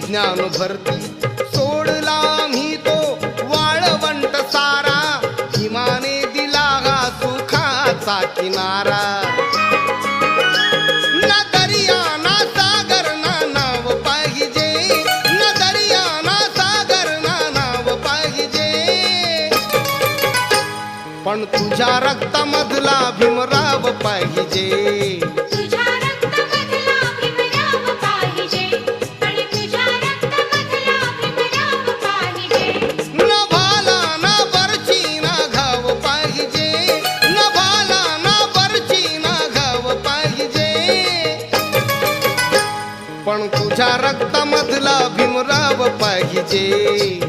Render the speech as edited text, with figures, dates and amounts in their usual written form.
ज्ञान भरती सोडला मी तो वाळवंट सारा हिमाने दिला हा सुखाचा किनारा ना दर्या ना सागर ना नाव पाहिजे ना दर्या ना सागर ना नाव पाहिजे पण तुझ्या रक्तामधला भीमराव पाहिजे पण तुझ्या रक्तामधला भीमराव पाहिजे